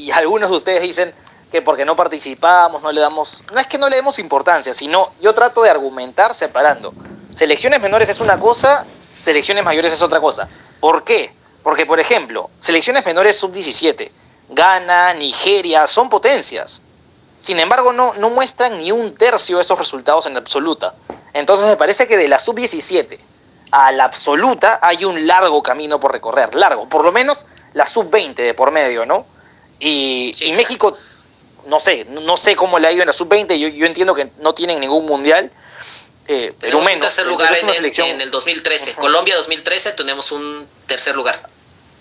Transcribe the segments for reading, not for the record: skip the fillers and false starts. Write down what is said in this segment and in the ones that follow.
y algunos de ustedes dicen que porque no participamos, no le damos... No es que no le demos importancia, sino yo trato de argumentar separando. Selecciones menores es una cosa, selecciones mayores es otra cosa. ¿Por qué? Porque, por ejemplo, selecciones menores sub-17, Ghana, Nigeria, son potencias. Sin embargo, no muestran ni un tercio de esos resultados en absoluta. Entonces me parece que de la sub-17 a la absoluta hay un largo camino por recorrer. Largo, por lo menos la sub-20 de por medio, ¿no? Y México, no sé cómo le ha ido en la sub-20. Yo entiendo que no tienen ningún mundial. Pero menos. Un tercer lugar en el 2013. Uh-huh. Colombia 2013 tenemos un tercer lugar.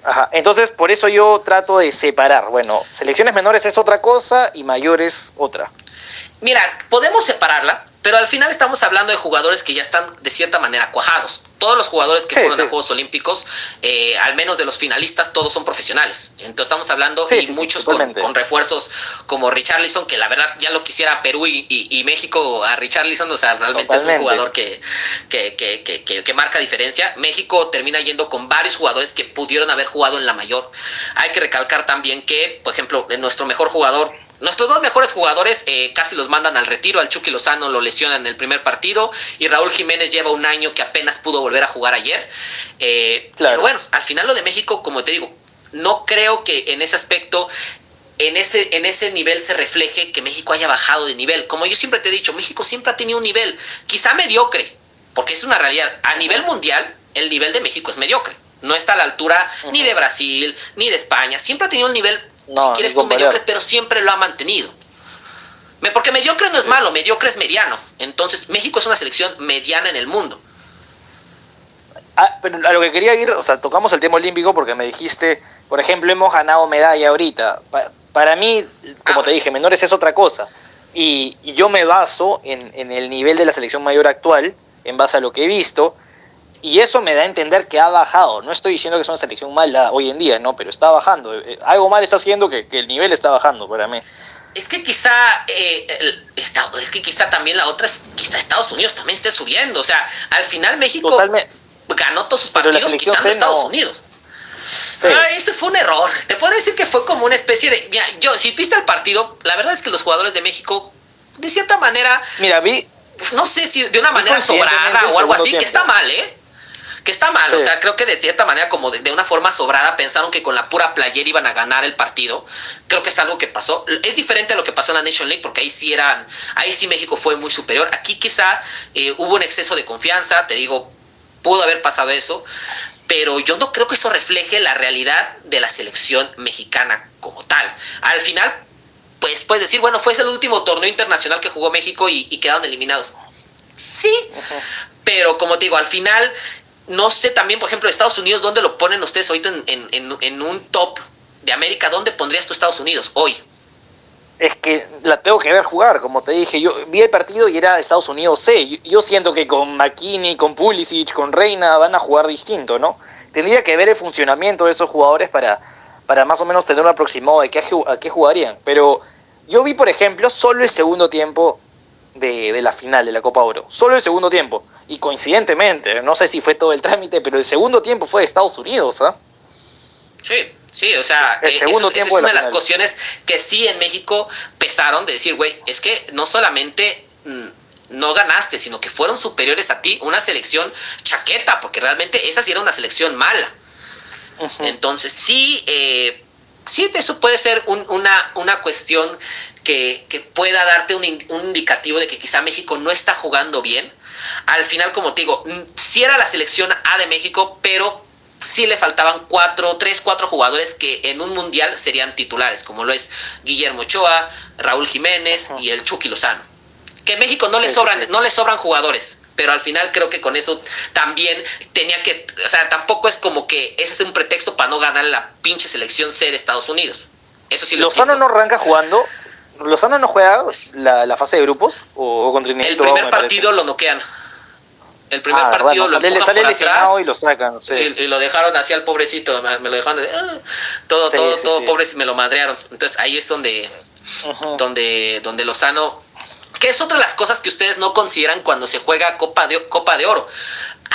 Ajá. Entonces, por eso yo trato de separar. Bueno, selecciones menores es otra cosa y mayores otra. Mira, podemos separarla, pero al final estamos hablando de jugadores que ya están de cierta manera cuajados. Todos los jugadores que fueron a Juegos Olímpicos, al menos de los finalistas, todos son profesionales. Entonces estamos hablando, muchos con refuerzos como Richarlison, que la verdad ya lo quisiera Perú y México a Richarlison. O sea, realmente es un jugador que marca diferencia. México termina yendo con varios jugadores que pudieron haber jugado en la mayor. Hay que recalcar también que, por ejemplo, nuestro mejor jugador, nuestros dos mejores jugadores casi los mandan al retiro. Al Chucky Lozano lo lesionan en el primer partido y Raúl Jiménez lleva un año que apenas pudo volver a jugar ayer. Pero bueno, al final lo de México, como te digo, no creo que en ese aspecto, en ese nivel se refleje que México haya bajado de nivel. Como yo siempre te he dicho, México siempre ha tenido un nivel, quizá mediocre, porque es una realidad. A nivel mundial, el nivel de México es mediocre. No está a la altura ni de Brasil, ni de España. Siempre ha tenido un nivel... si quieres tú mediocre, pero siempre lo ha mantenido. Porque mediocre no es malo, mediocre es mediano. Entonces México es una selección mediana en el mundo. Pero a lo que quería ir, o sea, tocamos el tema olímpico porque me dijiste, por ejemplo, hemos ganado medalla ahorita. Para mí, como te dije, menores es otra cosa. Y yo me baso en el nivel de la selección mayor actual, en base a lo que he visto. Y eso me da a entender que ha bajado. No estoy diciendo que es una selección mala hoy en día, no, pero está bajando. Algo mal está haciendo que el nivel está bajando para mí. Es que quizá también la otra es, quizá Estados Unidos también esté subiendo. O sea, al final México ganó todos sus partidos quitando a Estados Unidos. Sí. Ese fue un error. Te puedo decir que fue como una especie de... Mira, si viste el partido, la verdad es que los jugadores de México, de cierta manera... Mira, no sé si de una manera sobrada o algo así, tiempo. Que está mal, que está mal, sí. O sea, creo que de cierta manera, como de una forma sobrada, pensaron que con la pura playera iban a ganar el partido. Creo que es algo que pasó. Es diferente a lo que pasó en la Nation League, porque ahí sí México fue muy superior. Aquí quizá hubo un exceso de confianza, te digo, pudo haber pasado eso, pero yo no creo que eso refleje la realidad de la selección mexicana como tal. Al final, pues puedes decir, bueno, fue el último torneo internacional que jugó México y quedaron eliminados. Sí, pero como te digo, al final... No sé también, por ejemplo, Estados Unidos, ¿dónde lo ponen ustedes ahorita en un top de América? ¿Dónde pondrías tú Estados Unidos hoy? Es que la tengo que ver jugar, como te dije. Yo vi el partido y era Estados Unidos C. Yo siento que con McKinney, con Pulisic, con Reina van a jugar distinto, ¿no? Tendría que ver el funcionamiento de esos jugadores para más o menos tener un aproximado de a qué jugarían. Pero yo vi, por ejemplo, solo el segundo tiempo de la final de la Copa Oro. Solo el segundo tiempo. Y coincidentemente, no sé si fue todo el trámite, pero el segundo tiempo fue de Estados Unidos, ¿ah? Sí, o sea, esa es una de las cuestiones que sí en México pesaron de decir, güey, es que no solamente no ganaste, sino que fueron superiores a ti, una selección chaqueta, porque realmente esa sí era una selección mala. Uh-huh. Entonces, sí, eso puede ser una cuestión que pueda darte un indicativo de que quizá México no está jugando bien. Al final, como te digo, sí era la selección A de México, pero sí le faltaban 4 jugadores que en un mundial serían titulares, como lo es Guillermo Ochoa, Raúl Jiménez y el Chucky Lozano. Que a México no le sobran jugadores, pero al final creo que con eso también tenía que... O sea, tampoco es como que ese es un pretexto para no ganar la pinche selección C de Estados Unidos. Eso sí lo Lozano entiendo. ¿No arranca jugando? ¿Lozano no juega la fase de grupos? ¿O contra el primer partido lo noquean. El primer partido lo empujan sale por atrás y lo sacan. Sí. Y lo dejaron así al pobrecito. Me lo dejaron todo pobre, me lo madrearon. Entonces ahí es donde Lozano... Que es otra de las cosas que ustedes no consideran cuando se juega Copa de Oro.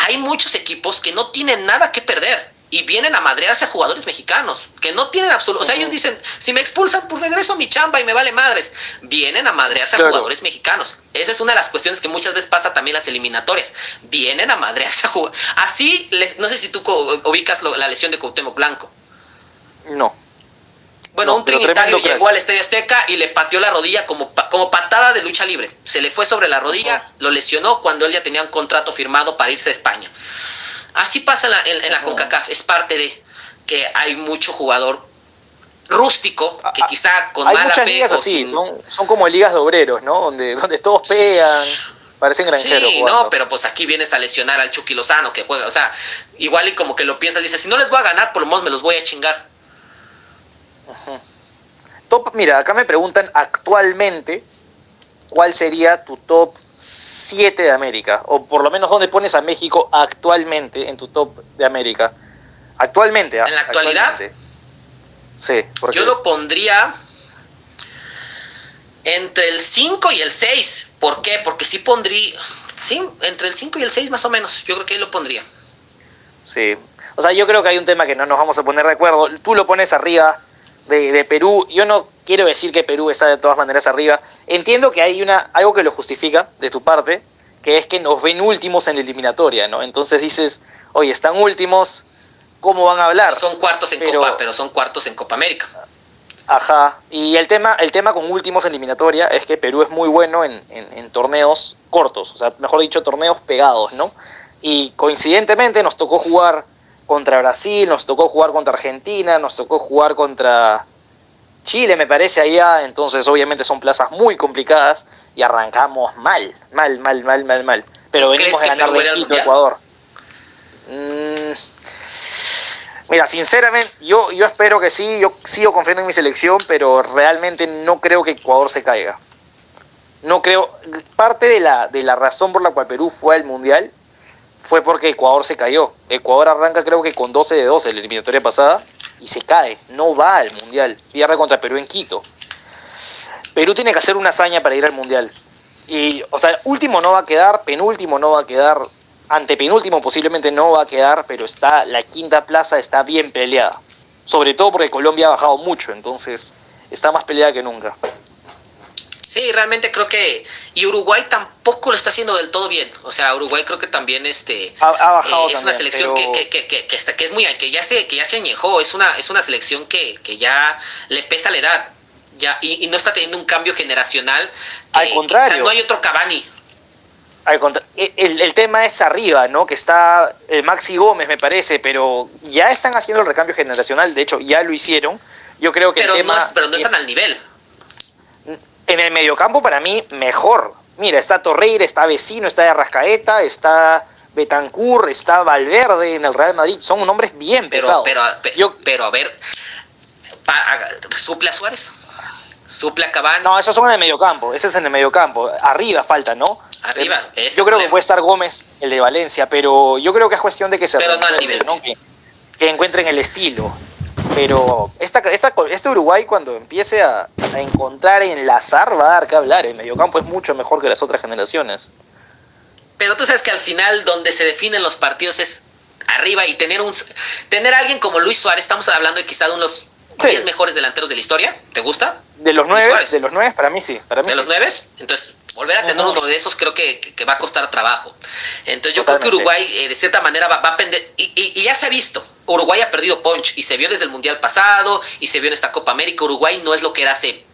Hay muchos equipos que no tienen nada que perder. y vienen a madrearse a jugadores mexicanos que no tienen absoluto, o sea, ellos dicen, si me expulsan, pues regreso a mi chamba y me vale madres. Vienen a madrearse a jugadores mexicanos. Esa es una de las cuestiones que muchas veces pasa también en las eliminatorias. Vienen a madrearse a jugadores. Así, no sé si tú ubicas la lesión de Cuauhtémoc Blanco. No. Bueno, un trinitario llegó al Estadio Azteca y le pateó la rodilla como patada de lucha libre. Se le fue sobre la rodilla, lo lesionó cuando él ya tenía un contrato firmado para irse a España. Así pasa en la CONCACAF. Es parte de que hay mucho jugador rústico que quizá con hay mala muchas fe ligas así, sin... son como ligas de obreros, ¿no? Donde todos pegan, parecen granjeros. Sí, jugando. no, pero pues aquí vienes a lesionar al Chucky Lozano que juega, o sea, igual y como que lo piensas, dices, si no les voy a ganar, por lo menos me los voy a chingar. Top, mira, acá me preguntan actualmente cuál sería tu top 7 de América, o por lo menos dónde pones a México actualmente en tu top de América. Actualmente, ¿En la actualidad? Actualmente. Sí, porque yo lo pondría entre el 5 y el 6. ¿Por qué? Porque sí pondría, sí, entre el 5 y el 6 más o menos, yo creo que ahí lo pondría. Sí, o sea, yo creo que hay un tema que no nos vamos a poner de acuerdo. Tú lo pones arriba de Perú. Yo no quiero decir que Perú está de todas maneras arriba. Entiendo que hay algo que lo justifica de tu parte, que es que nos ven últimos en la eliminatoria, ¿no? Entonces dices, oye, están últimos, ¿cómo van a hablar? No son cuartos en Copa, pero son cuartos en Copa América. Ajá, y el tema con últimos en eliminatoria es que Perú es muy bueno en torneos cortos, o sea, mejor dicho, torneos pegados, ¿no? Y coincidentemente nos tocó jugar contra Brasil, nos tocó jugar contra Argentina, nos tocó jugar contra Chile, me parece, allá. Entonces obviamente son plazas muy complicadas y arrancamos mal. Pero venimos a ganar de Quito, Ecuador. Mira, sinceramente, yo espero que sí, yo sigo confiando en mi selección, pero realmente no creo que Ecuador se caiga. No creo, parte de la razón por la cual Perú fue al Mundial fue porque Ecuador se cayó. Ecuador arranca creo que con 12-12 en la eliminatoria pasada y se cae, no va al Mundial, pierde contra Perú en Quito. Perú tiene que hacer una hazaña para ir al Mundial. Y, o sea, último no va a quedar, penúltimo no va a quedar, antepenúltimo posiblemente no va a quedar, pero la quinta plaza está bien peleada. Sobre todo porque Colombia ha bajado mucho, entonces está más peleada que nunca. Sí, realmente creo que... Y Uruguay tampoco lo está haciendo del todo bien. O sea, Uruguay creo que también ha bajado es también, una selección pero... que es muy... que ya se añejó. Es una selección que ya le pesa la edad. Ya, y no está teniendo un cambio generacional. Al contrario. O sea, no hay otro Cavani. El tema es arriba, ¿no? Que está Maxi Gómez, me parece, pero ya están haciendo el recambio generacional. De hecho, ya lo hicieron. Yo creo que pero el tema no están al nivel. En el mediocampo, para mí, mejor. Mira, está Torreira, está Vecino, está Arrascaeta, está Betancur, está Valverde en el Real Madrid. Son nombres bien pesados. Pero a ver, ¿suple a Suárez? ¿Suple a Cavani? No, esos son en el mediocampo. Ese es en el mediocampo. Arriba falta, ¿no? Arriba. Yo creo que puede estar Gómez, el de Valencia, pero yo creo que es cuestión de que se pero no al nivel, ¿no? Que encuentren el estilo. Pero este Uruguay, cuando empiece a encontrar, enlazar, va a dar que hablar. El mediocampo es mucho mejor que las otras generaciones. Pero tú sabes que al final donde se definen los partidos es arriba, y tener a alguien como Luis Suárez, estamos hablando de quizá de unos 10 mejores delanteros de la historia. ¿Te gusta? De los 9, para mí sí. ¿De los 9? Entonces, volver a tener uno de esos creo que va a costar trabajo. Entonces yo creo que Uruguay de cierta manera va a aprender, y ya se ha visto. Uruguay ha perdido punch, y se vio desde el Mundial pasado, y se vio en esta Copa América. Uruguay no es lo que era hace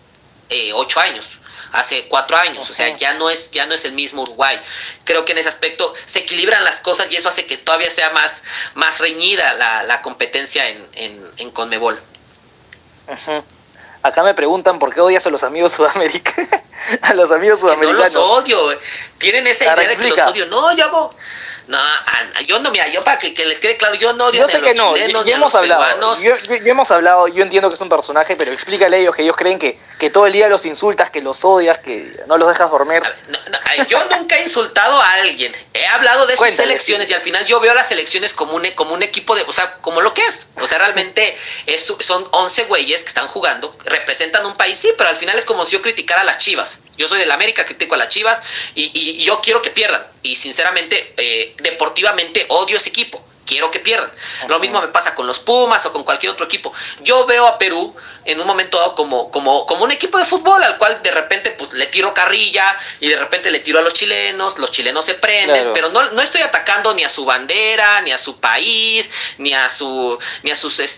8 años, hace 4 años. O sea, ya no es el mismo Uruguay. Creo que en ese aspecto se equilibran las cosas, y eso hace que todavía sea más reñida la competencia en CONMEBOL. Acá me preguntan por qué odias a los amigos Sudamérica. A los amigos sudamericanos. No los odio. Tienen esa idea de que los odio. No, yo hago... yo no, mira, yo para que les quede claro, yo no odio yo sé que no, ya hemos hablado. Yo entiendo que es un personaje, pero explícale a ellos que ellos creen que todo el día los insultas, que los odias, que no los dejas dormir. Yo nunca he insultado a alguien. He hablado de sus selecciones, y al final yo veo a las selecciones como un equipo de, o sea, como lo que es. O sea, realmente son 11 güeyes que están jugando, representan un país, sí, pero al final es como si yo criticara a las Chivas. Yo soy del América, critico a las Chivas, y yo quiero que pierdan. Y sinceramente, deportivamente odio ese equipo. quiero que pierdan. Lo mismo me pasa con los Pumas o con cualquier otro equipo. Yo veo a Perú en un momento dado como un equipo de fútbol al cual de repente pues le tiro carrilla y de repente le tiro a los chilenos se prenden, claro. Pero no estoy atacando ni a su bandera, ni a su país, ni a sus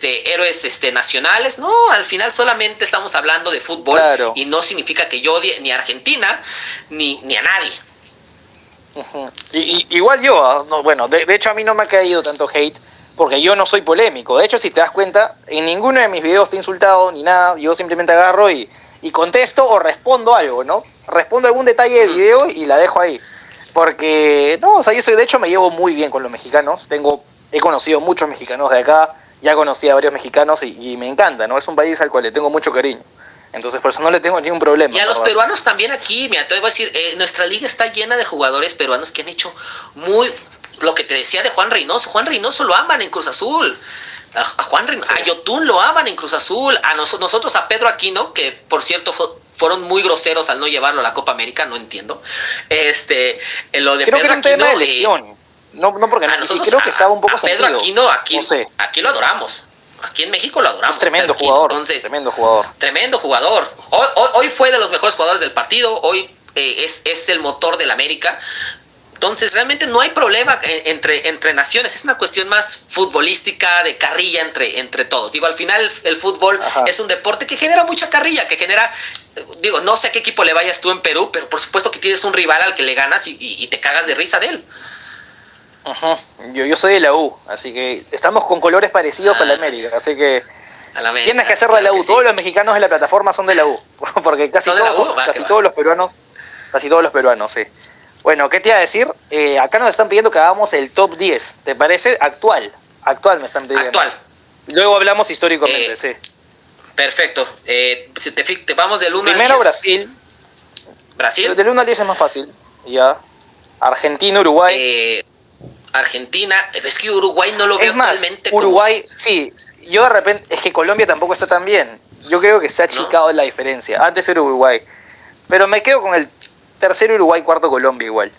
héroes nacionales. No, al final solamente estamos hablando de fútbol, claro. Y no significa que yo odie ni a Argentina ni a nadie. Igual yo, no, bueno, de hecho a mí no me ha caído tanto hate porque yo no soy polémico. De hecho, si te das cuenta, en ninguno de mis videos te he insultado ni nada. Yo simplemente agarro y contesto o respondo algo, ¿no? Respondo algún detalle del video y la dejo ahí. Porque, no, o sea, de hecho me llevo muy bien con los mexicanos. He conocido muchos mexicanos de acá, ya conocí a varios mexicanos y me encanta, ¿no? Es un país al cual le tengo mucho cariño. Entonces, por eso no le tengo ningún problema. Y a los peruanos también aquí, mira, te voy a decir, nuestra liga está llena de jugadores peruanos que han hecho lo que te decía de Juan Reynoso. Juan Reynoso lo aman en Cruz Azul. A Juan Reynoso, sí. A Yotun lo aman en Cruz Azul. A nosotros, a Pedro Aquino, que por cierto fueron muy groseros al no llevarlo a la Copa América, no entiendo. Lo de creo Pedro que era un tema de lesión. No porque creo que estaba un poco Pedro Aquino, aquí lo adoramos. Aquí en México lo adoramos. Es tremendo jugador. Entonces, tremendo jugador. Tremendo jugador. Hoy fue de los mejores jugadores del partido. Hoy es el motor del América. Entonces, realmente no hay problema entre naciones. Es una cuestión más futbolística, de carrilla entre todos. Digo, al final el fútbol es un deporte que genera mucha carrilla, que genera... Digo, no sé a qué equipo le vayas tú en Perú, pero por supuesto que tienes un rival al que le ganas y te cagas de risa de él. Yo soy de la U, así que estamos con colores parecidos a la América, así que tienes que ser de la U. Todos los mexicanos de la plataforma son de la U, porque casi todos los peruanos, sí. Bueno, ¿qué te iba a decir? Acá nos están pidiendo que hagamos el top 10, ¿te parece? Actual me están pidiendo. Actual. Luego hablamos históricamente, sí. Perfecto. Te vamos del 1 Primero al 10. Brasil. Del 1 al 10 es más fácil, ya. Argentina, Uruguay. Argentina, es que Uruguay no lo veo realmente Uruguay, sí, yo de repente, es que Colombia tampoco está tan bien. Yo creo que se ha achicado la diferencia. Antes era Uruguay, pero me quedo con el tercero Uruguay, cuarto Colombia igual.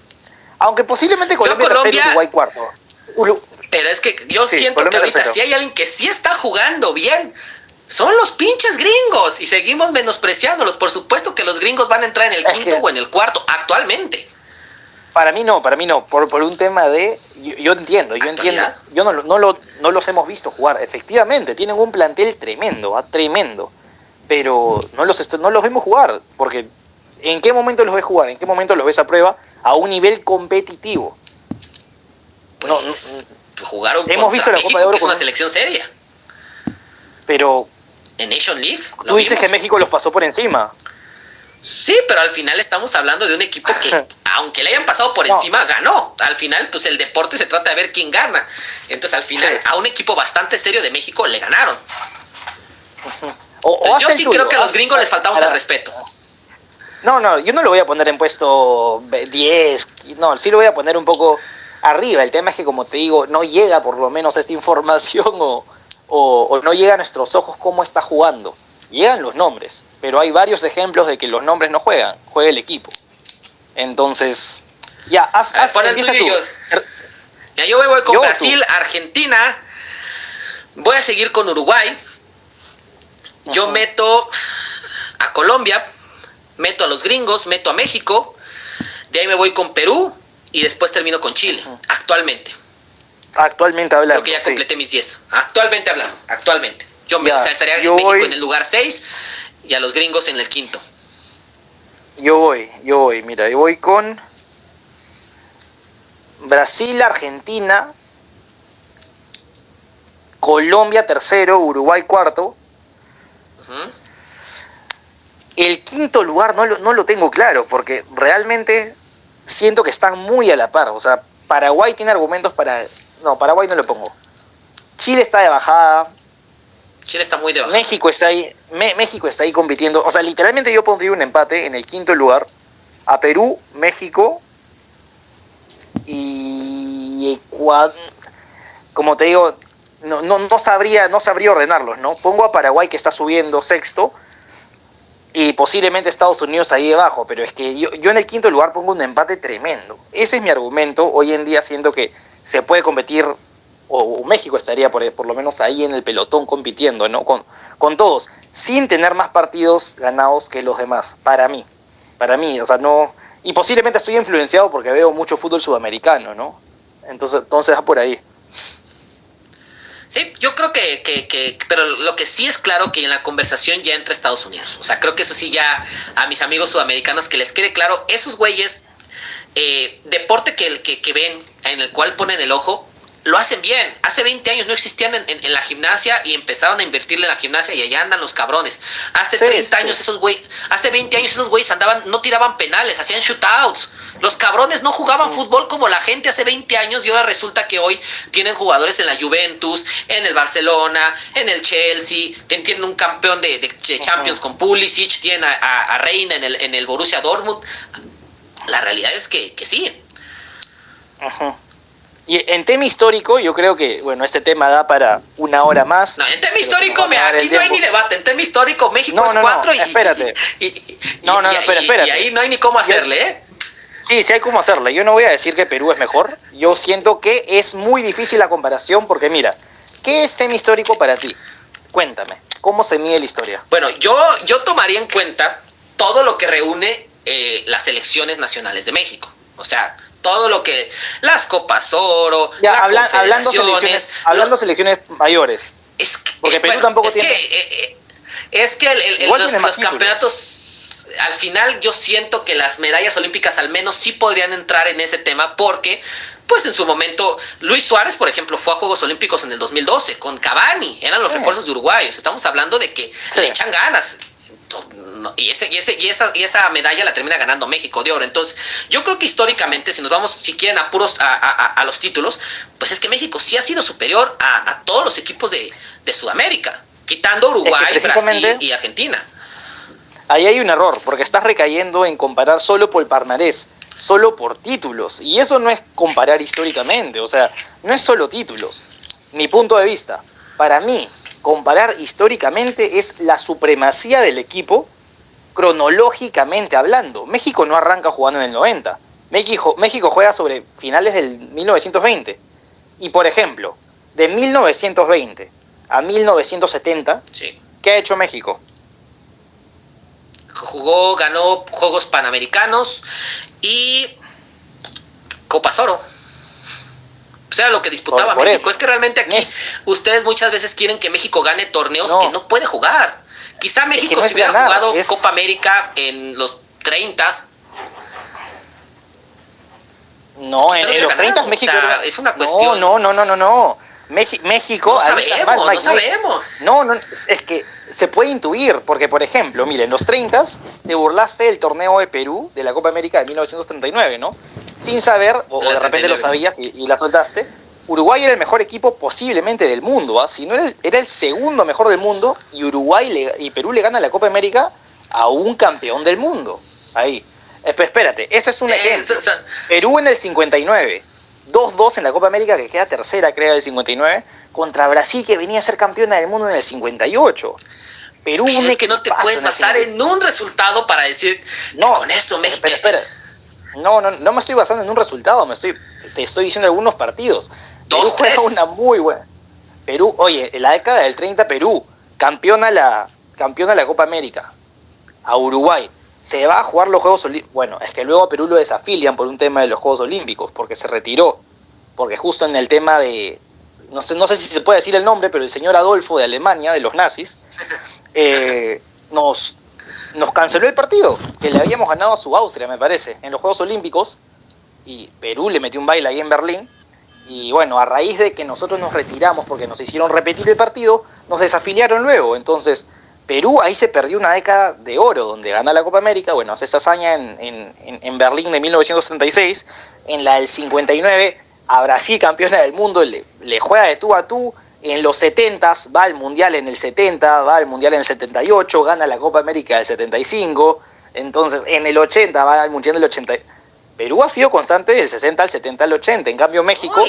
Aunque posiblemente Colombia tercero, Uruguay cuarto. Pero es que yo siento Colombia que ahorita tercero. Si hay alguien que sí está jugando bien, son los pinches gringos y seguimos menospreciándolos. Por supuesto que los gringos van a entrar en el quinto o en el cuarto actualmente. Para mí no, por un tema de... Yo entiendo. Yo no los hemos visto jugar. Efectivamente, tienen un plantel tremendo, tremendo. Pero no los vemos jugar. Porque ¿en qué momento los ves jugar? ¿En qué momento los ves a prueba a un nivel competitivo? Pues jugaron hemos visto la Copa de Oro, que es una selección seria. Pero... en Nation League. Tú dices que México los pasó por encima. Sí, pero al final estamos hablando de un equipo que, aunque le hayan pasado por encima, ganó. Al final, pues el deporte se trata de ver quién gana. Entonces, al final, a un equipo bastante serio de México le ganaron. Yo sí creo que a los gringos les faltamos el respeto. No, yo no lo voy a poner en puesto 10. No, sí lo voy a poner un poco arriba. El tema es que, como te digo, no llega por lo menos esta información o no llega a nuestros ojos cómo está jugando. Llegan los nombres, pero hay varios ejemplos de que los nombres no juegan, juega el equipo. Entonces, ya, empieza tú. Yo voy con Brasil, Argentina, voy a seguir con Uruguay, yo meto a Colombia, meto a los gringos, meto a México, de ahí me voy con Perú y después termino con Chile, actualmente. Actualmente hablando. Creo que ya completé mis 10. Actualmente hablando, actualmente. Estaría en México en el lugar 6 y a los gringos en el quinto. Yo voy con Brasil, Argentina, Colombia tercero, Uruguay cuarto. El quinto lugar no lo tengo claro, porque realmente siento que están muy a la par. O sea, Paraguay tiene argumentos para... No, Paraguay no lo pongo. Chile está de bajada. Chile está muy de bajada. México está ahí compitiendo. O sea, literalmente yo pondría un empate en el quinto lugar a Perú, México y Ecuador. Como te digo, no sabría ordenarlos, ¿no? Pongo a Paraguay, que está subiendo sexto, y posiblemente Estados Unidos ahí debajo, pero es que yo en el quinto lugar pongo un empate tremendo. Ese es mi argumento. Hoy en día siento que se puede competir o México estaría por lo menos ahí en el pelotón compitiendo, ¿no? Con todos, sin tener más partidos ganados que los demás, para mí, o sea, no, y posiblemente estoy influenciado porque veo mucho fútbol sudamericano, ¿no? Entonces va por ahí. Sí, yo creo pero lo que sí es claro que en la conversación ya entra Estados Unidos. O sea, creo que eso sí ya a mis amigos sudamericanos que les quede claro, esos güeyes, deporte que ven, en el cual ponen el ojo, lo hacen bien. Hace 20 años no existían en la gimnasia y empezaron a invertirle en la gimnasia y allá andan los cabrones. Hace 30 años esos güeyes, hace 20 años esos güeyes andaban, no tiraban penales, hacían shootouts. Los cabrones no jugaban fútbol como la gente hace 20 años y ahora resulta que hoy tienen jugadores en la Juventus, en el Barcelona, en el Chelsea, tienen un campeón de Champions con Pulisic, tienen a Reina en el Borussia Dortmund. La realidad es que sí. Ajá. Y en tema histórico, yo creo que, bueno, este tema da para una hora más. No, en tema histórico, aquí no hay ni debate. En tema histórico, México es 4 y... Espérate. Espérate. Y ahí no hay ni cómo hacerle, ¿eh? Sí, hay cómo hacerle. Yo no voy a decir que Perú es mejor. Yo siento que es muy difícil la comparación porque, mira, ¿qué es tema histórico para ti? Cuéntame, ¿cómo se mide la historia? Bueno, yo tomaría en cuenta todo lo que reúne las selecciones nacionales de México. O sea... todo lo que las Copas Oro, ya, hablando selecciones mayores. Es que, porque Perú tampoco tiene. Es que los campeonatos, al final yo siento que las medallas olímpicas al menos sí podrían entrar en ese tema porque, pues en su momento, Luis Suárez, por ejemplo, fue a Juegos Olímpicos en el 2012 con Cavani, eran los refuerzos de uruguayos. Estamos hablando de que le echan ganas. Y esa medalla la termina ganando México de oro. Entonces yo creo que históricamente, si nos vamos, si quieren apuros a los títulos, pues es que México sí ha sido superior a todos los equipos de Sudamérica, quitando Uruguay, Brasil y Argentina. Ahí hay un error, porque estás recayendo en comparar solo por el palmarés, solo por títulos, y eso no es comparar históricamente, o sea, no es solo títulos. Mi punto de vista, para mí comparar históricamente es la supremacía del equipo cronológicamente hablando. México no arranca jugando en el 90. México juega sobre finales del 1920. Y por ejemplo, de 1920 a 1970, sí. ¿Qué ha hecho México? Ganó Juegos Panamericanos y Copas Oro. O sea, lo que disputaba México. Es que realmente aquí ustedes muchas veces quieren que México gane torneos que no puede jugar. Quizá México si hubiera jugado Copa América en los 30. No, en los 30 México. O sea, es una cuestión. No. México. No sabemos. No, es que se puede intuir, porque por ejemplo, mire, en los 30 te burlaste del torneo de Perú de la Copa América de 1939, ¿no? Sin saber, o de repente lo sabías y la soltaste. Uruguay era el mejor equipo posiblemente del mundo, ¿ah? Si no era el segundo mejor del mundo, y y Perú le gana la Copa América a un campeón del mundo. Ahí. Espérate, eso es un ejemplo. Perú en el 59, 2-2 en la Copa América, que queda tercera, creo, del 59, contra Brasil, que venía a ser campeona del mundo en el 58. Perú, es que no te puedes basar en un resultado para decir que con eso México. Espera. No me estoy basando en un resultado, te estoy diciendo algunos partidos. Perú juega una muy buena. Perú, oye, en la década del 30 Perú campeona la Copa América a Uruguay. Se va a jugar los Juegos Olímpicos. Bueno, es que luego a Perú lo desafilian por un tema de los Juegos Olímpicos, porque se retiró. Porque justo en el tema de, no sé si se puede decir el nombre, pero el señor Adolfo de Alemania, de los nazis, nos canceló el partido, que le habíamos ganado a su Austria, me parece, en los Juegos Olímpicos, y Perú le metió un baile ahí en Berlín, y bueno, a raíz de que nosotros nos retiramos porque nos hicieron repetir el partido, nos desafiliaron luego. Entonces Perú ahí se perdió una década de oro, donde gana la Copa América, bueno, hace esta hazaña en Berlín de 1976, en la del 59, a Brasil campeona del mundo, le juega de tú a tú. En los 70 va al Mundial en el 70, va al Mundial en el 78, gana la Copa América del 75, entonces en el 80 va al Mundial del 80. Perú ha sido constante del 60 al 70 al 80, en cambio México...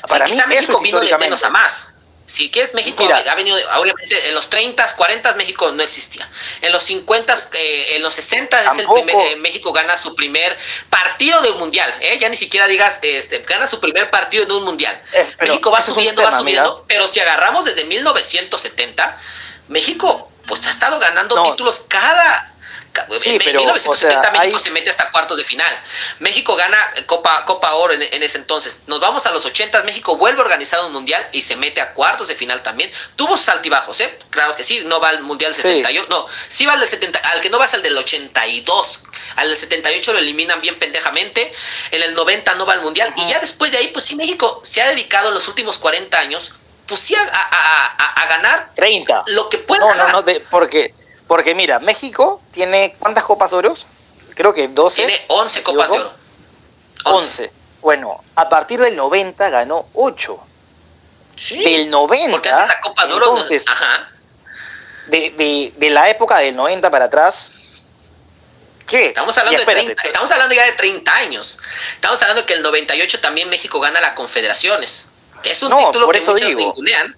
para mí México vino de menos a más. Si quieres, México Mira, ha venido, obviamente, en los 30, 40 México no existía. En los 50, en los 60 es el primer, tampoco, México gana su primer partido de un mundial. Ya ni siquiera digas, gana su primer partido en un mundial. pero México eso es un va tema, mira. subiendo, pero si agarramos desde 1970, México pues ha estado ganando No, títulos cada... sí, En pero, o sea, 1970 México hay, se mete hasta cuartos de final. México gana Copa Oro en ese entonces. Nos vamos a los 80, México vuelve a organizar un mundial y se mete a cuartos de final también. Tuvo sus altibajos, ¿eh? Claro que sí, no va al mundial sí, 78. No, sí va al del 70, al que no va es al del 82. Al del 78 lo eliminan bien pendejamente. En el 90 no va al mundial. Y ya después de ahí, pues sí, México se ha dedicado en los últimos 40 años, pues sí, a ganar 30. lo que pueda No, no, ganar. no, porque mira, México tiene ¿cuántas copas oros? Creo que 12. Tiene 11 ¿me copas de equivoco? oro. 11. Bueno, a partir del 90 ganó 8. Sí. Del Porque antes 90, la Copa de Oro. entonces, Ajá. de la época del 90 para atrás, ¿qué? Estamos Y hablando, espérate, estamos hablando ya de 30 años. Estamos hablando que el 98 también México gana la Confederaciones. Que es un no, título por que eso muchos digo, ningunean.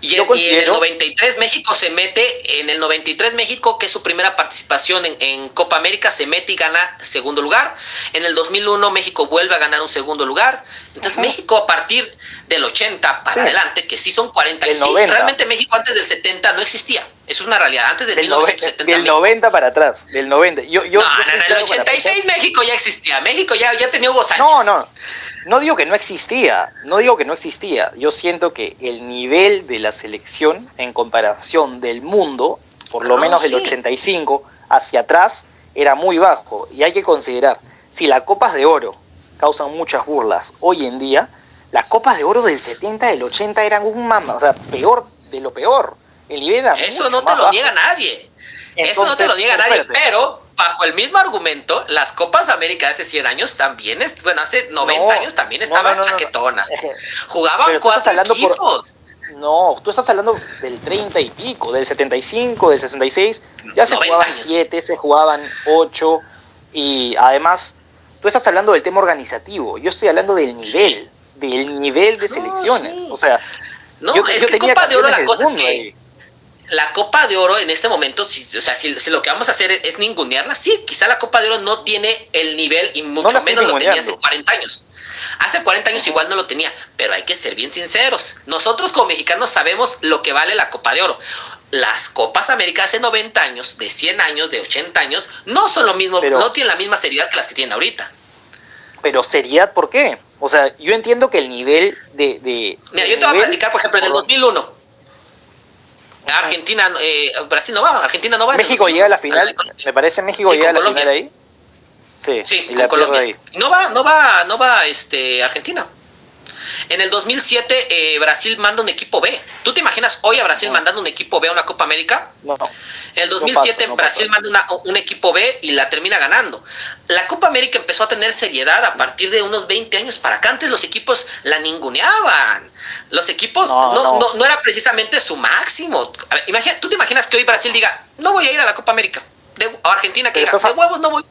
Y yo en el considero, 93 México se mete, en el 93 México, que es su primera participación en Copa América, se mete y gana segundo lugar. En el 2001 México vuelve a ganar un segundo lugar. Entonces México a partir del 80 para sí, adelante, que sí son 40 del años. Sí, 90, realmente México antes del 70 no existía. Eso es una realidad. Antes del del, nove- 1970 del México. 90 para atrás, del 90. Yo No, soy en el claro para pensar. 86 México ya existía. México ya tenía Hugo No, Sánchez. no digo que no existía, no digo que no existía. Yo siento que el nivel de la selección en comparación del mundo, por lo No, menos del sí. 85 hacia atrás, era muy bajo. Y hay que considerar, si las copas de oro causan muchas burlas hoy en día, las copas de oro del 70, del 80 eran un mama, o sea, peor de lo peor. El nivel era Eso mucho no te más lo bajo. niega nadie. Eso no te Entonces, lo niega nadie. espérate. Pero, bajo el mismo argumento, las Copas América de hace 100 años también, bueno, hace 90 años también estaban chaquetonas. Jugaban Pero tú estás 4 hablando equipos. No, tú estás hablando del 30 y pico, del 75, del 66. Ya se 90 jugaban años. 7, se jugaban 8. Y además, tú estás hablando del tema organizativo. Yo estoy hablando del nivel. Del nivel de selecciones. Sí. O sea, No, yo es que tenía Copa de Oro campeones la del cosa es mundo que ahí. la Copa de Oro en este momento, o sea, si lo que vamos a hacer es ningunearla, sí, quizá la Copa de Oro no tiene el nivel y mucho menos lo tenía hace 40 años. Hace 40 años igual no lo tenía, pero hay que ser bien sinceros. Nosotros como mexicanos sabemos lo que vale la Copa de Oro. Las Copas América hace 90 años, de 100 años, de 80 años, no son lo mismo, no tienen la misma seriedad que las que tienen ahorita. Pero seriedad, ¿por qué? O sea, yo entiendo que el nivel de Mira, yo te voy a platicar, por ejemplo, en el 2001. Argentina, Brasil no va, Argentina no va. México llega a la final, me parece México Sí, llega a la Colombia. final ahí. Sí, Sí, y con la pierde Colombia. ahí. No va Argentina. En el 2007 Brasil manda un equipo B. ¿Tú te imaginas hoy a Brasil mandando un equipo B a una Copa América? No. En el 2007 no Brasil pasa. manda un equipo B y la termina ganando. La Copa América empezó a tener seriedad a partir de unos 20 años para acá. Antes los equipos la ninguneaban. Los equipos no era precisamente su máximo. A ver, ¿tú te imaginas que hoy Brasil diga, no voy a ir a la Copa América? O Argentina que diga, de huevos no voy.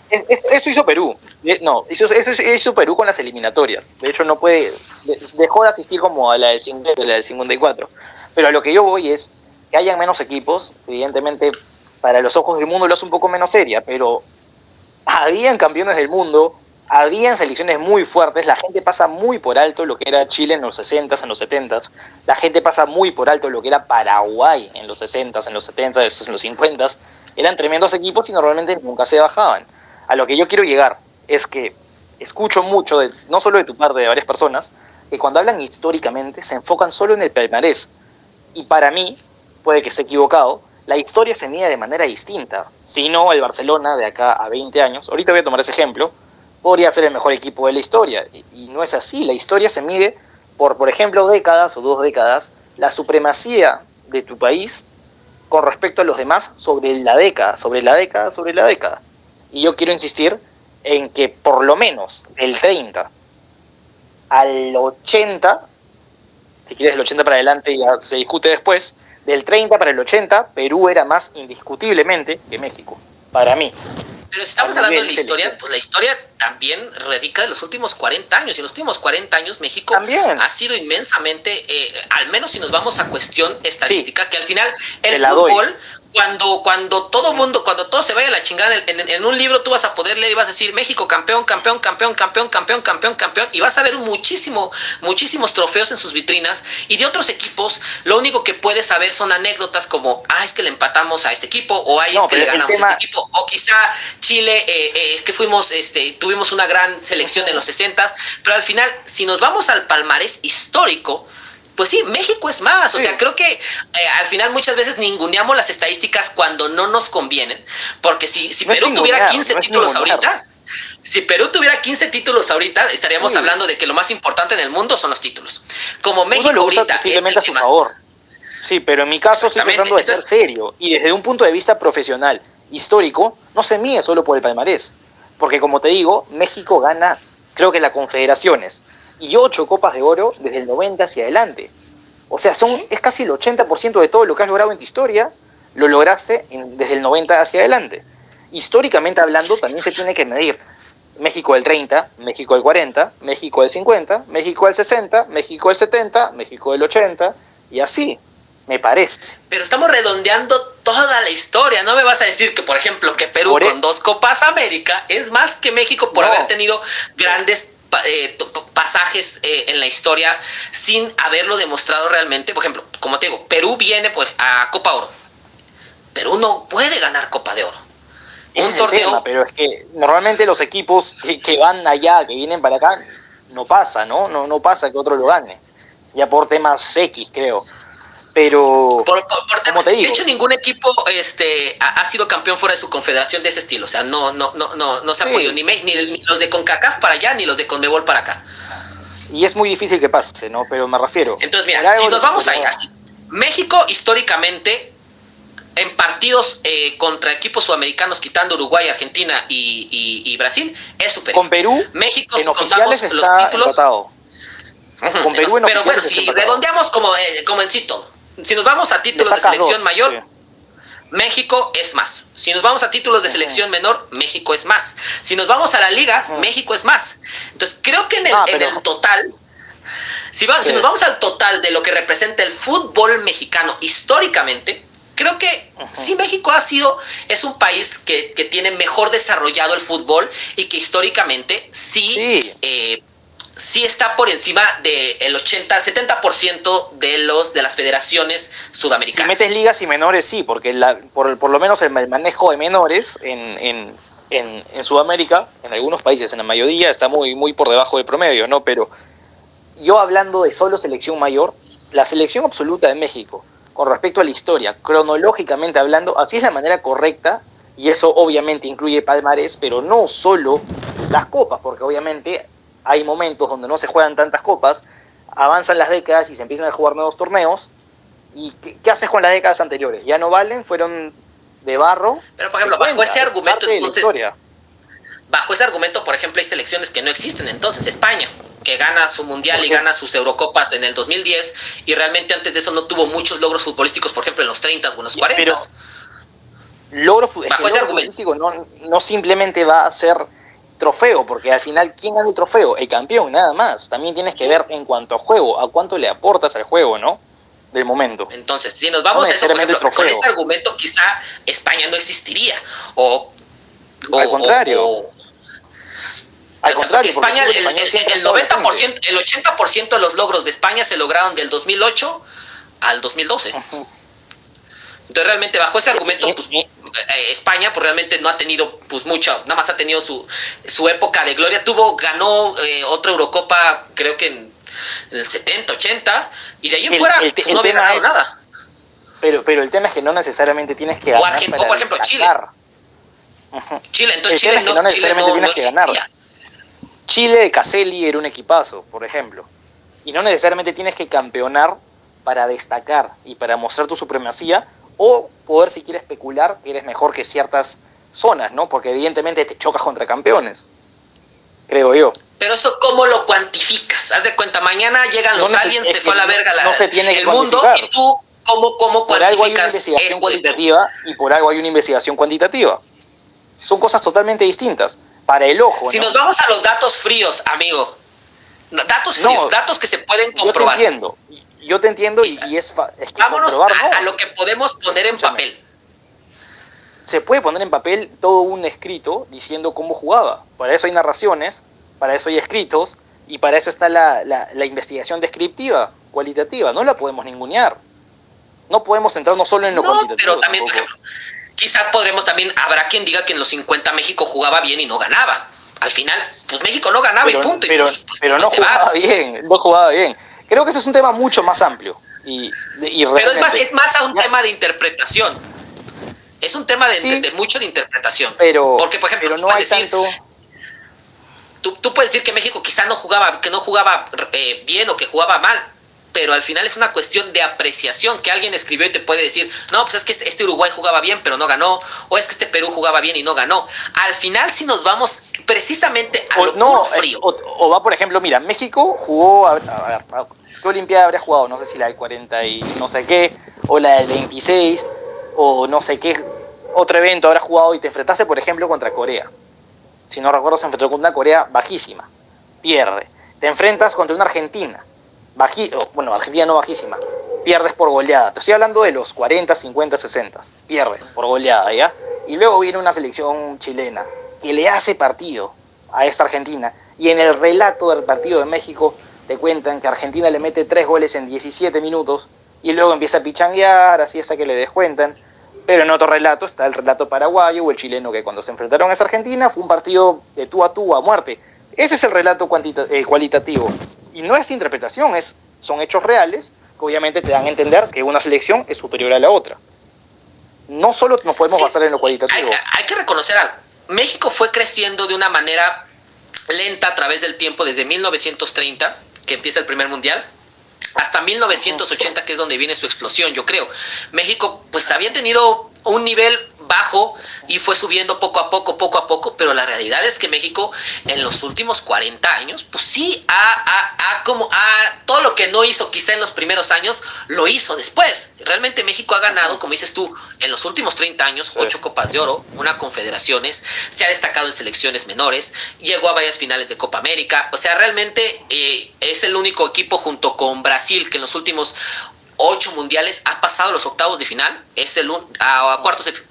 Eso hizo Perú. No, eso hizo Perú con las eliminatorias. De hecho, no puede. Dejó de asistir como a la del 50, la del 54. Pero a lo que yo voy es que hayan menos equipos. Evidentemente, para los ojos del mundo lo hace un poco menos seria. Pero habían campeones del mundo, habían selecciones muy fuertes. La gente pasa muy por alto lo que era Chile en los 60s, en los 70s. La gente pasa muy por alto lo que era Paraguay en los 60s, en los 70s, en los 50s. Eran tremendos equipos y normalmente nunca se bajaban. A lo que yo quiero llegar es que escucho mucho, no solo de tu parte, de varias personas, que cuando hablan históricamente se enfocan solo en el palmarés. Y para mí, puede que esté equivocado, la historia se mide de manera distinta. Si no, el Barcelona de acá a 20 años, ahorita voy a tomar ese ejemplo, podría ser el mejor equipo de la historia. Y no es así. La historia se mide por ejemplo, décadas o 2 décadas, la supremacía de tu país con respecto a los demás sobre la década, sobre la década, sobre la década. Y yo quiero insistir en que por lo menos del 30 al 80, si quieres del 80 para adelante ya se discute después, del 30 para el 80 Perú era más indiscutiblemente que México, para mí. Pero si estamos hablando de la historia, pues la historia también radica de los últimos 40 años. Y en los últimos 40 años México también ha sido inmensamente, al menos si nos vamos a cuestión estadística, que al final el fútbol, cuando todo se vaya a la chingada, en un libro tú vas a poder leer y vas a decir México campeón, campeón, campeón, campeón, campeón, campeón, campeón, y vas a ver muchísimos trofeos en sus vitrinas, y de otros equipos lo único que puedes saber son anécdotas como, es que le empatamos a este equipo, o es que le ganamos a este equipo, o quizá Chile, es que tuvimos una gran selección en los 60s, pero al final, si nos vamos al palmarés histórico, pues sí, México es más. O sea, creo que al final muchas veces ninguneamos las estadísticas cuando no nos convienen. Porque si Perú tuviera 15 títulos ahorita, estaríamos hablando de que lo más importante en el mundo son los títulos. Como México ahorita es el que más... favor. Sí, pero en mi caso estoy tratando de ser serio. Y desde un punto de vista profesional, histórico, no se mide solo por el palmarés. Porque como te digo, México gana, creo que las Confederaciones, y 8 Copas de Oro desde el 90 hacia adelante. O sea, es casi el 80% de todo lo que has logrado en tu historia, lo lograste desde el 90 hacia adelante. Históricamente hablando, también se tiene que medir México del 30, México del 40, México del 50, México del 60, México del 70, México del 80, y así, me parece. Pero estamos redondeando toda la historia. No me vas a decir que, por ejemplo, que Perú con 2 Copas América es más que México por haber tenido grandes pasajes en la historia sin haberlo demostrado realmente. Por ejemplo, como te digo, Perú viene a Copa Oro. Perú no puede ganar Copa de Oro. Un torneo, pero es que normalmente los equipos que van allá, que vienen para acá, no pasa, ¿no? No pasa que otro lo gane. Ya por temas X, creo. Pero, como te digo, de hecho, ningún equipo ha sido campeón fuera de su confederación de ese estilo. O sea, no se ha podido, ni los de CONCACAF para allá, ni los de CONMEBOL para acá. Y es muy difícil que pase, ¿no? Pero me refiero. Entonces, mira, si nos vamos allá, México históricamente, en partidos contra equipos sudamericanos, quitando Uruguay, Argentina y Brasil, es superior. Con Perú, México, en oficiales está los títulos, empatado. Con Perú en pero bueno, si redondeamos como en sí todo. Si nos vamos a títulos de selección mayor, México es más. Si nos vamos a títulos de selección menor, México es más. Si nos vamos a la liga, México es más. Entonces, creo que en el total, si nos vamos al total de lo que representa el fútbol mexicano históricamente, creo que sí, México es un país que tiene mejor desarrollado el fútbol y que históricamente sí está por encima del 80-70% de las federaciones sudamericanas. Si metes ligas y menores, sí, porque por lo menos el manejo de menores en Sudamérica, en algunos países, en la mayoría, está muy, muy por debajo del promedio, ¿no? Pero yo hablando de solo selección mayor, la selección absoluta de México, con respecto a la historia, cronológicamente hablando, así es la manera correcta, y eso obviamente incluye palmarés, pero no solo las copas, porque obviamente hay momentos donde no se juegan tantas copas, avanzan las décadas y se empiezan a jugar nuevos torneos. ¿Y qué haces con las décadas anteriores? Ya no valen, fueron de barro. Pero por ejemplo, bajo ese argumento, entonces, por ejemplo, hay selecciones que no existen. Entonces, España, que gana su mundial y gana sus Eurocopas en el 2010, y realmente antes de eso no tuvo muchos logros futbolísticos, por ejemplo, en los 30s o en los 40s. Logro futbolístico no simplemente va a ser trofeo, porque al final, ¿quién gana el trofeo? El campeón, nada más. También tienes que ver en cuanto a juego, a cuánto le aportas al juego, ¿no? Del momento. Entonces, si nos vamos a eso, por ejemplo, con ese argumento, quizá España no existiría. Al contrario. Al contrario, España, el 90%, el 80% de los logros de España se lograron del 2008 al 2012. Entonces, realmente, bajo ese argumento, pues, España pues realmente no ha tenido pues mucho, nada más ha tenido su época de gloria. Ganó otra Eurocopa, creo que en el 70, 80, y de ahí en fuera pues, no había ganado nada. Pero el tema es que no necesariamente tienes que ganar. O por ejemplo, destacar. Chile, entonces Chile no necesariamente tienes que ganar. Chile de Caselli era un equipazo, por ejemplo. Y no necesariamente tienes que campeonar para destacar y para mostrar tu supremacía, o poder, si quieres, especular que eres mejor que ciertas zonas, ¿no? Porque evidentemente te chocas contra campeones, creo yo. Pero eso, ¿cómo lo cuantificas? Haz de cuenta, mañana llegan los aliens, se fue a la verga el mundo, y tú, ¿cómo cuantificas por algo hay una investigación cualitativa y por algo hay una investigación cuantitativa. Son cosas totalmente distintas. Para el ojo, Si ¿no? nos vamos a los datos fríos, amigo. Datos fríos, No, datos que se pueden comprobar. Yo te entiendo y es que vámonos comprobar, no. a lo que podemos poner en papel. Se puede poner en papel todo un escrito diciendo cómo jugaba. Para eso hay narraciones, para eso hay escritos y para eso está la investigación descriptiva, cualitativa. No la podemos ningunear. No podemos centrarnos solo en lo cuantitativo. Pero también, por ejemplo, quizá podremos también, habrá quien diga que en los 50 México jugaba bien y no ganaba. Al final, pues México no ganaba y punto. Pero no jugaba bien, no jugaba bien. Creo que ese es un tema mucho más amplio. Pero es más a un tema de interpretación. Es un tema de mucho de interpretación. Porque, por ejemplo, no hay tanto... Tú puedes decir que México quizá no jugaba bien o que jugaba mal, pero al final es una cuestión de apreciación, que alguien escribió y te puede decir, no, pues es que este Uruguay jugaba bien pero no ganó, o es que este Perú jugaba bien y no ganó. Al final si nos vamos precisamente a lo puro frío. O va, por ejemplo, mira, México jugó, a ver, ¿qué Olimpiada habría jugado? No sé si la del 40 y no sé qué, o la del 26, o no sé qué otro evento habrá jugado y te enfrentaste, por ejemplo, contra Corea. Si no recuerdo, se enfrentó con una Corea bajísima, pierde. Te enfrentas contra una Argentina, Argentina no bajísima, pierdes por goleada. Te estoy hablando de los 40, 50, 60, pierdes por goleada, ¿ya? Y luego viene una selección chilena que le hace partido a esta Argentina, y en el relato del partido de México te cuentan que Argentina le mete 3 goles en 17 minutos, y luego empieza a pichanguear, así hasta que le descuentan. Pero en otro relato está el relato paraguayo o el chileno, que cuando se enfrentaron a esa Argentina fue un partido de tú a muerte. Ese es el relato cualitativo. Y no es interpretación, son hechos reales que obviamente te dan a entender que una selección es superior a la otra. No solo nos podemos basar en lo cualitativo. Hay que reconocer algo. México fue creciendo de una manera lenta a través del tiempo desde 1930, que empieza el primer mundial, hasta 1980, que es donde viene su explosión, yo creo. México pues había tenido un nivel bajo y fue subiendo poco a poco, pero la realidad es que México en los últimos 40 años, pues sí, todo lo que no hizo quizá en los primeros años, lo hizo después. Realmente México ha ganado, como dices tú, en los últimos 30 años, 8 Copas de Oro, una Confederaciones, se ha destacado en selecciones menores, llegó a varias finales de Copa América, o sea, realmente es el único equipo junto con Brasil que en los últimos 8 mundiales ha pasado a los octavos de final,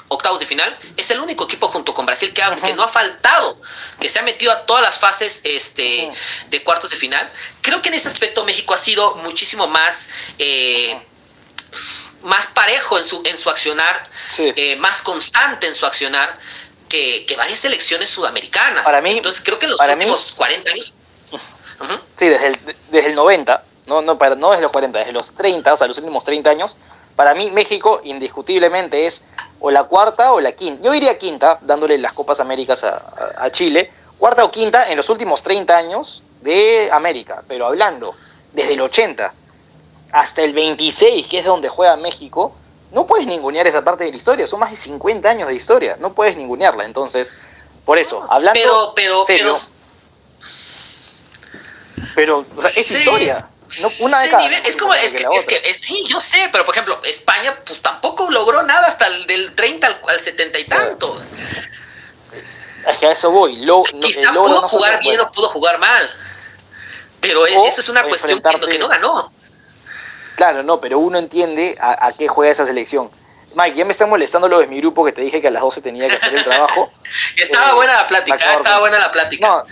octavos de final, es el único equipo junto con Brasil que no ha faltado, que se ha metido a todas las fases de cuartos de final. Creo que en ese aspecto México ha sido muchísimo más parejo en su accionar, más constante en su accionar que varias selecciones sudamericanas. Para mí, entonces creo que en los últimos 40 años... Sí, desde el 90... No desde los 40, desde los 30, o sea, los últimos 30 años, para mí México indiscutiblemente es o la cuarta o la quinta. Yo diría quinta, dándole las Copas Américas a Chile, cuarta o quinta en los últimos 30 años de América, pero hablando desde el 80 hasta el 26, que es donde juega México, no puedes ningunear esa parte de la historia, son más de 50 años de historia, no puedes ningunearla, entonces, por eso, hablando serio, pero o sea, es historia. No, una de cada sí, yo sé, pero por ejemplo, España pues tampoco logró nada hasta del 30 al 70 y tantos. Es que a eso voy. Quizá pudo jugar bien o pudo jugar mal, pero eso es una cuestión que no ganó. Claro, no, pero uno entiende a qué juega esa selección. Mike, ya me están molestando lo de mi grupo, que te dije que a las 12 tenía que hacer el trabajo. Estaba buena la plática, No,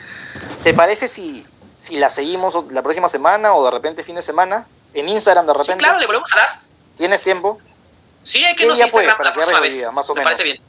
¿te parece si la seguimos la próxima semana o de repente fin de semana? En Instagram de repente. Sí, claro, le volvemos a dar. ¿Tienes tiempo? Sí, hay que irnos a Instagram la próxima vez. Más o menos. Me parece bien.